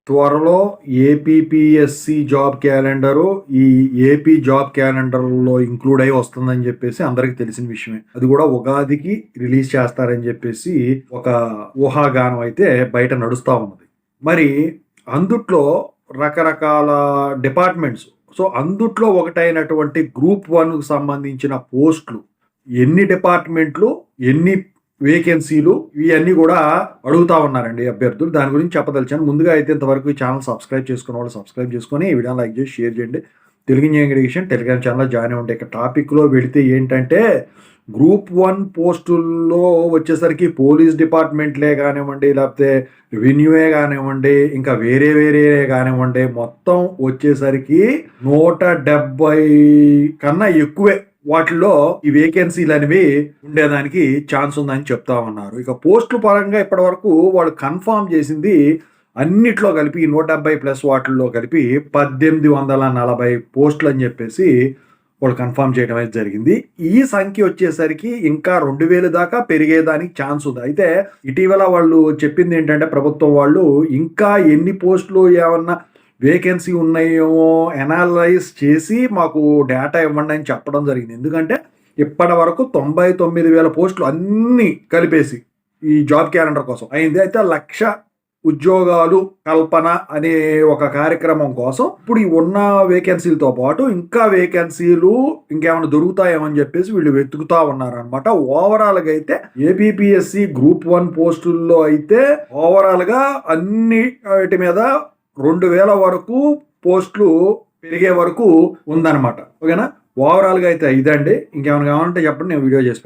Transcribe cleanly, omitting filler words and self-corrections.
త్వరలో APPSC job calendar ఈ AP job క్యాలెండర్లో ఇంక్లూడ్ అయి వస్తుందని చెప్పేసి అందరికి తెలిసిన విషయమే. అది కూడా ఉగాదికి రిలీజ్ చేస్తారని చెప్పేసి ఒక ఊహాగానం అయితే బయట నడుస్తూ ఉన్నది. మరి అందుట్లో రకరకాల డిపార్ట్మెంట్స్, సో అందుట్లో ఒకటైనటువంటి గ్రూప్ 1కు సంబంధించిన పోస్టులు, ఎన్ని డిపార్ట్మెంట్లు, ఎన్ని వేకెన్సీలు, ఇవన్నీ కూడా అడుగుతా ఉన్నారండి అభ్యర్థులు. దాని గురించి చెప్పదలిచాను. ముందుగా అయితే ఇంతవరకు ఈ ఛానల్ సబ్స్క్రైబ్ చేసుకున్న వాళ్ళు సబ్స్క్రైబ్ చేసుకొని ఈ వీడియోని లైక్ చేసి షేర్ చేయండి. Telugu engineering education Telegram channel join అవ్వండి. ఇక టాపిక్లో వెళితే ఏంటంటే గ్రూప్ 1 పోస్టుల్లో వచ్చేసరికి పోలీస్ డిపార్ట్మెంట్లే కానివ్వండి, లేకపోతే రెవెన్యూయే కానివ్వండి, ఇంకా వేరే కానివ్వండి, మొత్తం వచ్చేసరికి 170 కన్నా ఎక్కువే వాటిల్లో ఈ వేకెన్సీలు అనేవి ఉండేదానికి ఛాన్స్ ఉందని చెప్తా ఉన్నారు. ఇక పోస్టుల పరంగా ఇప్పటి వరకు వాళ్ళు కన్ఫామ్ చేసింది అన్నిట్లో కలిపి 170+ వాటిల్లో కలిపి 1840 పోస్టులు అని చెప్పేసి వాళ్ళు కన్ఫామ్ చేయడం అయితే జరిగింది. ఈ సంఖ్య వచ్చేసరికి ఇంకా 2000 దాకా పెరిగేదానికి ఛాన్స్ ఉంది. అయితే ఇటీవల వాళ్ళు చెప్పింది ఏంటంటే ప్రభుత్వం వాళ్ళు ఇంకా ఎన్ని పోస్టులు ఏమన్నా వేకెన్సీ ఉన్నాయేమో ఎనాలైజ్ చేసి మాకు డేటా ఇవ్వండి అని చెప్పడం జరిగింది. ఎందుకంటే ఇప్పటి వరకు 99,000 పోస్టులు అన్నీ కలిపేసి ఈ జాబ్ క్యాలెండర్ కోసం అయింది. అయితే 1,00,000 ఉద్యోగాలు కల్పన అనే ఒక కార్యక్రమం కోసం ఇప్పుడు ఈ ఉన్న వేకెన్సీలతో పాటు ఇంకా వేకెన్సీలు ఇంకేమైనా దొరుకుతాయేమని చెప్పేసి వీళ్ళు వెతుకుతా ఉన్నారనమాట. ఓవరాల్గా అయితే ఏపీపీఎస్సీ గ్రూప్ 1 పోస్టుల్లో అయితే ఓవరాల్గా అన్ని వాటి మీద 2,000 వరకు పోస్టులు పెరిగే వరకు ఉందన్నమాట. ఓకేనా? ఓవరాల్గా అయితే ఇదండి. ఇంకేమైనా కావాలంటే చెప్పండి, నేను వీడియో చేస్తాను.